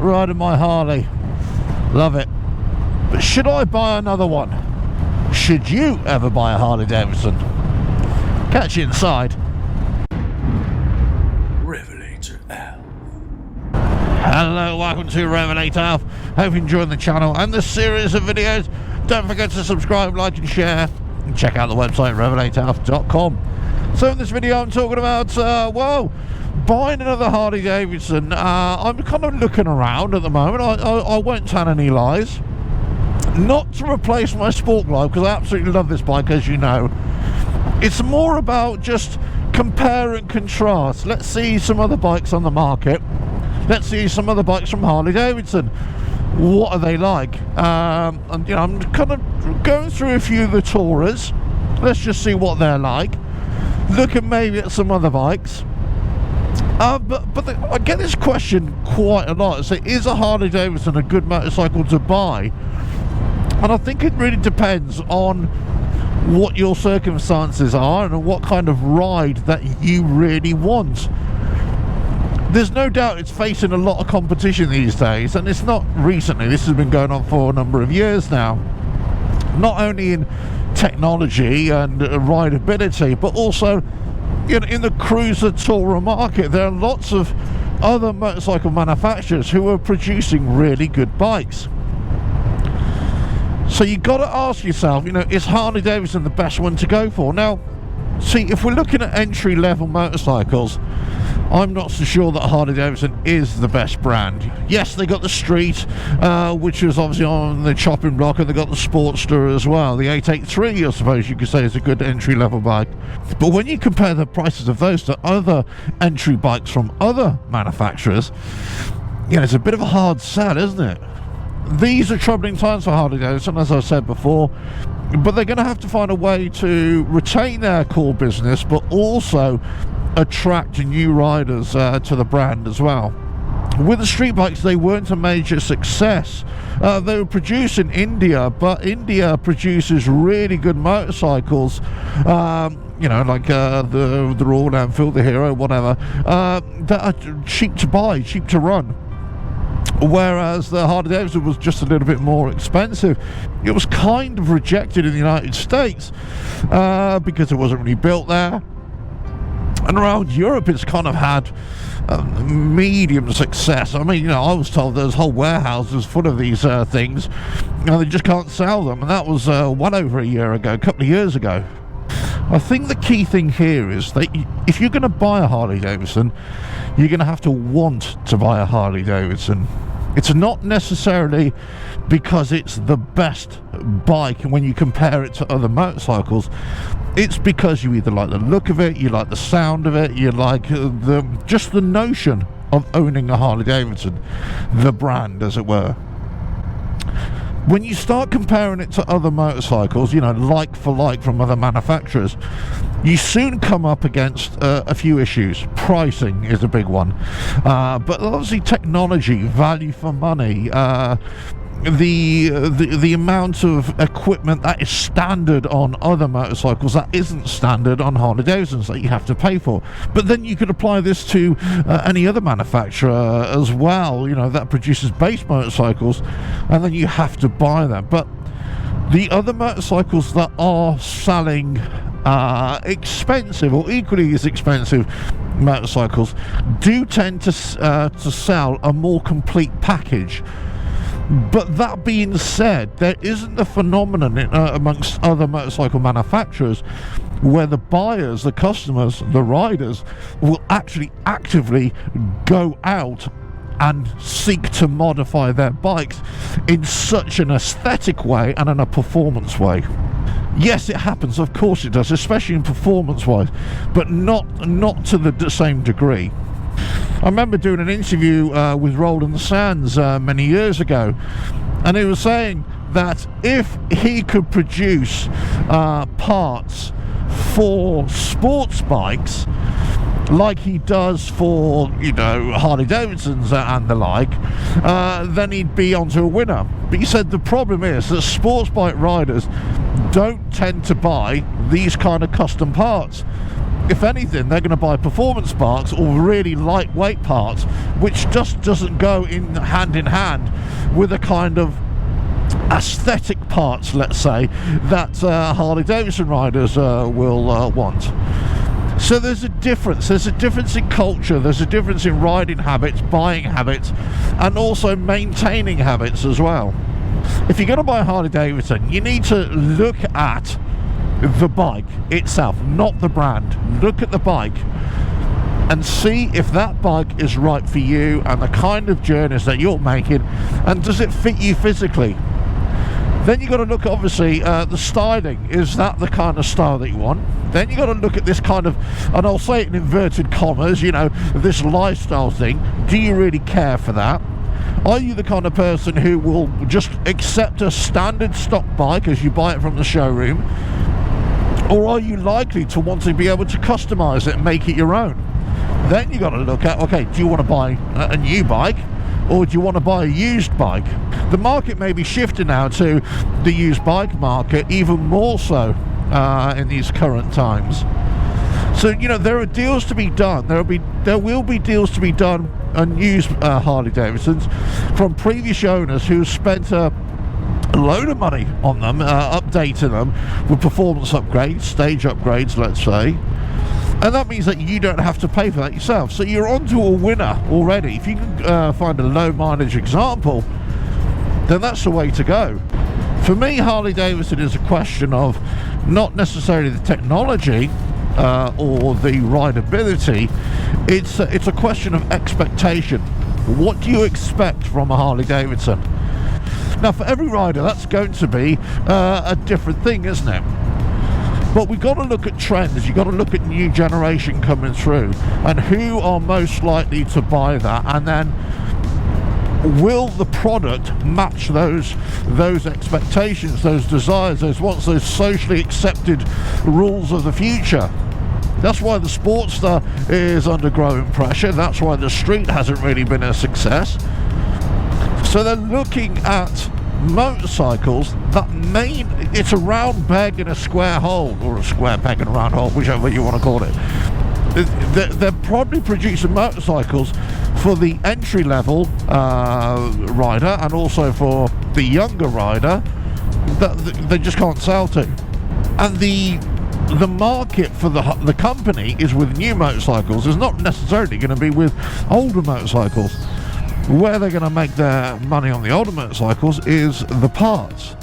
riding my Harley. Love it. But should I buy another one? Should you ever buy a Harley Davidson? Catch you inside. RevelatorAlf. Hello, welcome to RevelatorAlf. Hope you're enjoying the channel and the series of videos. Don't forget to subscribe, like and share. And check out the website RevelatorAlf.com. So in this video I'm talking about, well, buying another Harley Davidson. I'm kind of looking around at the moment. I won't tell any lies. Not to replace my Sport Glide, because I absolutely love this bike, as you know. It's more about just compare and contrast. Let's see some other bikes on the market. Let's see some other bikes from Harley Davidson. What are they like? And you know, I'm kind of going through a few of the Tourers. Let's just see what they're like. Looking maybe at some other bikes. But I get this question quite a lot. So, is a Harley Davidson a good motorcycle to buy? And I think it really depends on what your circumstances are and what kind of ride that you really want. There's no doubt it's facing a lot of competition these days, and it's not recently. This has been going on for a number of years now. Not only in technology and rideability, but also in the cruiser tourer market. There are lots of other motorcycle manufacturers who are producing really good bikes. So you've got to ask yourself, you know, is Harley Davidson the best one to go for? Now, see, if we're looking at entry-level motorcycles, I'm not so sure that Harley Davidson is the best brand. Yes, they got the Street, which was obviously on the chopping block, and they got the Sportster as well. The 883, I suppose you could say, is a good entry-level bike. But when you compare the prices of those to other entry bikes from other manufacturers, you know, it's a bit of a hard sell, isn't it? These are troubling times for Harley Davidson, as I said before, but they're going to have to find a way to retain their core business, but also attract new riders to the brand as well. With the street bikes, they weren't a major success. They were produced in India, but India produces really good motorcycles, you know, like the Royal Enfield, the Hero, whatever, that are cheap to buy, cheap to run. Whereas the Harley Davidson was just a little bit more expensive. It was kind of rejected in the United States because it wasn't really built there. And around Europe, it's kind of had medium success. I mean, you know, I was told there's whole warehouses full of these things, and they just can't sell them. And that was well over a year ago, a couple of years ago. I think the key thing here is that if you're going to buy a Harley Davidson, you're going to have to want to buy a Harley Davidson. It's not necessarily because it's the best bike when you compare it to other motorcycles. It's because you either like the look of it, you like the sound of it, you like just the notion of owning a Harley Davidson, the brand, as it were. When you start comparing it to other motorcycles, you know, like for like from other manufacturers, you soon come up against a few issues. Pricing is a big one, but obviously technology, value for money, the amount of equipment that is standard on other motorcycles that isn't standard on Harley Davidsons that you have to pay for. But then you could apply this to any other manufacturer as well, you know, that produces base motorcycles, and then you have to buy them. But the other motorcycles that are selling expensive or equally as expensive motorcycles do tend to sell a more complete package. But that being said, there isn't a phenomenon amongst other motorcycle manufacturers where the buyers, the customers, the riders will actually actively go out and seek to modify their bikes in such an aesthetic way and in a performance way. Yes, it happens, of course it does, especially in performance-wise, but not to the same degree. I remember doing an interview with Roland Sands many years ago, and he was saying that if he could produce parts for sports bikes like he does for, you know, Harley Davidsons and the like, then he'd be onto a winner. But he said the problem is that sports bike riders don't tend to buy these kind of custom parts. If anything, they're going to buy performance parts or really lightweight parts, which just doesn't go in hand with a kind of aesthetic parts, let's say, that Harley Davidson riders will want. So there's a difference in culture, there's a difference in riding habits, buying habits, and also maintaining habits as well. If you're going to buy a Harley Davidson, you need to look at the bike itself, not the brand. Look at the bike and see if that bike is right for you and the kind of journeys that you're making, and does it fit you physically. Then you've got to look at, obviously, the styling. Is that the kind of style that you want? Then you've got to look at this kind of, and I'll say it in inverted commas, you know, this lifestyle thing. Do you really care for that? Are you the kind of person who will just accept a standard stock bike as you buy it from the showroom? Or are you likely to want to be able to customise it and make it your own? Then you've got to look at, okay, do you want to buy a new bike, or do you want to buy a used bike? The market may be shifting now to the used bike market, even more so in these current times. So, you know, there are deals to be done. There will be deals to be done on used Harley Davidsons from previous owners who spent a load of money on them, updating them with performance upgrades, stage upgrades, let's say. And that means that you don't have to pay for that yourself. So you're onto a winner already. If you can find a low mileage example, then that's the way to go. For me, Harley Davidson is a question of not necessarily the technology or the rideability. It's a question of expectation. What do you expect from a Harley Davidson? Now, for every rider, that's going to be a different thing, isn't it? But we've got to look at trends. You've got to look at new generation coming through and who are most likely to buy that, and then will the product match those expectations, those desires, those wants, those socially accepted rules of the future. That's why the Sportster is under growing pressure. That's why the Street hasn't really been a success. So they're looking at motorcycles that it's a round peg in a square hole, or a square peg in a round hole, whichever you want to call it. They're probably producing motorcycles for the entry-level rider, and also for the younger rider that they just can't sell to. And the market for the company is with new motorcycles. It's not necessarily going to be with older motorcycles. Where they're going to make their money on the older motorcycles is the parts.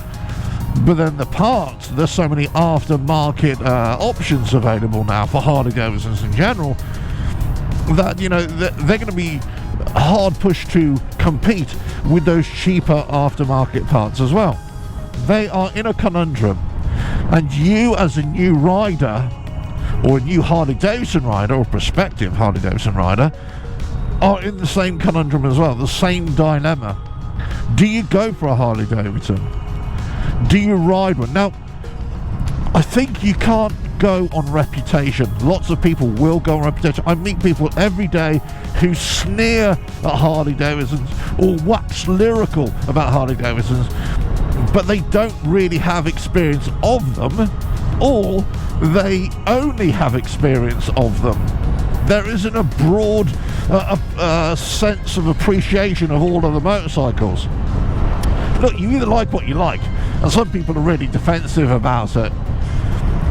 But then the parts, there's so many aftermarket options available now for Harley Davidsons in general, that, you know, they're going to be hard pushed to compete with those cheaper aftermarket parts as well. They are in a conundrum, and you as a new rider, or a new Harley Davidson rider, or prospective Harley Davidson rider, are in the same conundrum as well, the same dilemma. Do you go for a Harley Davidson? Do you ride one? Now, I think you can't go on reputation. Lots of people will go on reputation. I meet people every day who sneer at Harley Davidsons or wax lyrical about Harley Davidsons, but they don't really have experience of them, or they only have experience of them. There isn't a broad sense of appreciation of all of the motorcycles. Look, you either like what you like, and some people are really defensive about it.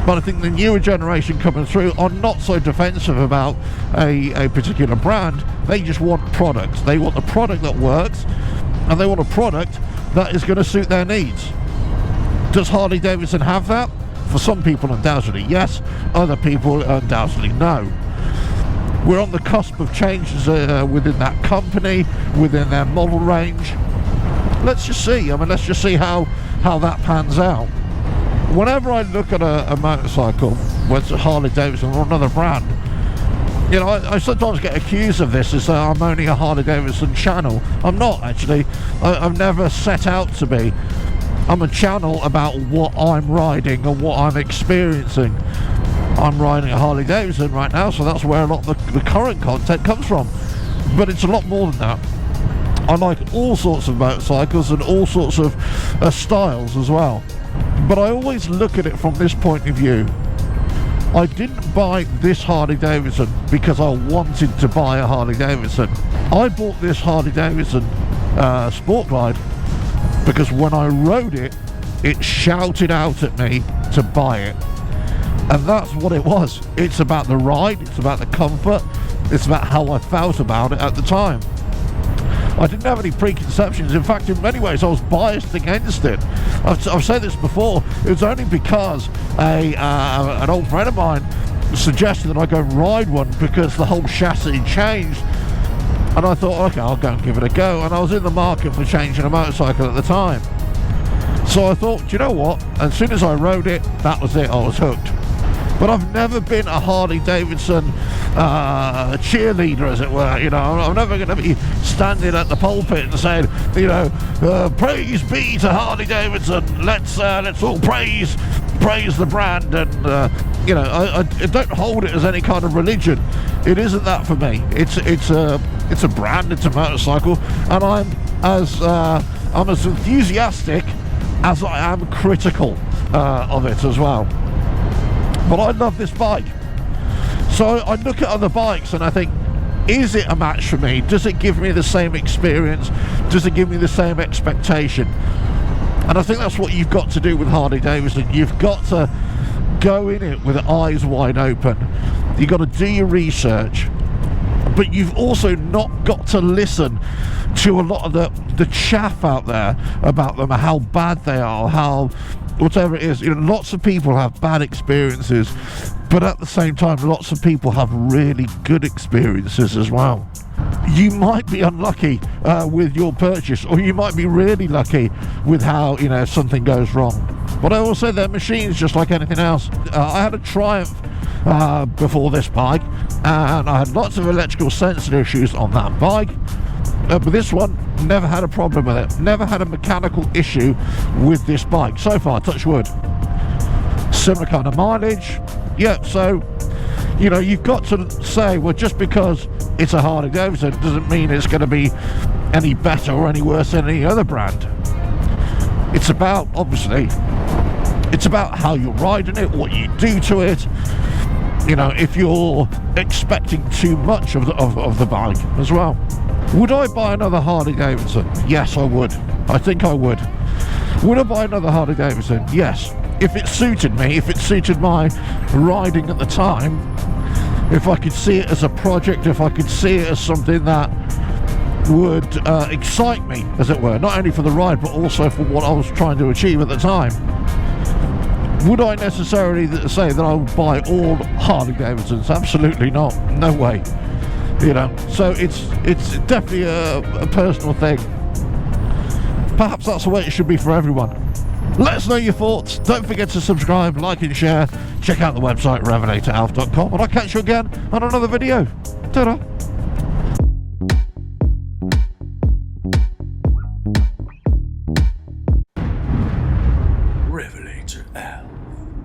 But I think the newer generation coming through are not so defensive about a particular brand. They just want products. They want a product that works, and they want a product that is going to suit their needs. Does Harley Davidson have that? For some people, undoubtedly yes. Other people, undoubtedly no. We're on the cusp of changes within that company, within their model range. Let's just see. I mean, let's just see how that pans out. Whenever I look at a motorcycle, whether it's a Harley Davidson or another brand, you know, I sometimes get accused of this as I'm only a Harley Davidson channel. I'm not, actually. I've never set out to be. I'm a channel about what I'm riding and what I'm experiencing. I'm riding a Harley Davidson right now, so that's where a lot of the current content comes from. But it's a lot more than that. I like all sorts of motorcycles and all sorts of styles as well. But I always look at it from this point of view. I didn't buy this Harley Davidson because I wanted to buy a Harley Davidson. I bought this Harley Davidson Sport Glide because when I rode it, it shouted out at me to buy it. And that's what it was. It's about the ride, it's about the comfort, it's about how I felt about it at the time. I didn't have any preconceptions. In fact, in many ways, I was biased against it. I've said this before. It was only because an old friend of mine suggested that I go and ride one because the whole chassis changed. And I thought, okay, I'll go and give it a go. And I was in the market for changing a motorcycle at the time. So I thought, do you know what? As soon as I rode it, that was it. I was hooked. But I've never been a Harley Davidson cheerleader, as it were. You know, I'm never going to be standing at the pulpit and saying, you know, praise be to Harley Davidson. Let's all praise the brand. And you know, I don't hold it as any kind of religion. It isn't that for me. It's a brand. It's a motorcycle, and I'm as enthusiastic as I am critical of it as well. But I love this bike. So I look at other bikes and I think, is it a match for me? Does it give me the same experience? Does it give me the same expectation? And I think that's what you've got to do with Harley Davidson. You've got to go in it with eyes wide open. You've got to do your research. But you've also not got to listen to a lot of the chaff out there about them, how bad they are, how whatever it is. You know, lots of people have bad experiences, but at the same time, lots of people have really good experiences as well. You might be unlucky with your purchase, or you might be really lucky with how, you know, something goes wrong. But I will say they're machines just like anything else. I had a Triumph before this bike, and I had lots of electrical sensor issues on that bike. But this one, never had a problem with it. Never had a mechanical issue with this bike so far, touch wood. Similar kind of mileage. Yeah, so, you know, you've got to say, well, just because it's a Harley Davidson doesn't mean it's going to be any better or any worse than any other brand. It's about, obviously, it's about how you're riding it, what you do to it. You know, if you're expecting too much of the bike as well. Would I buy another Harley Davidson? Yes, I would. I think I would. Would I buy another Harley Davidson? Yes. If it suited me, if it suited my riding at the time, if I could see it as a project, if I could see it as something that would excite me, as it were, not only for the ride, but also for what I was trying to achieve at the time. Would I necessarily say that I would buy all Harley Davidsons? Absolutely not. No way. You know, so it's definitely a personal thing. Perhaps that's the way it should be for everyone. Let us know your thoughts. Don't forget to subscribe, like and share. Check out the website RevelatorAlf.com, and I'll catch you again on another video. Ta-da!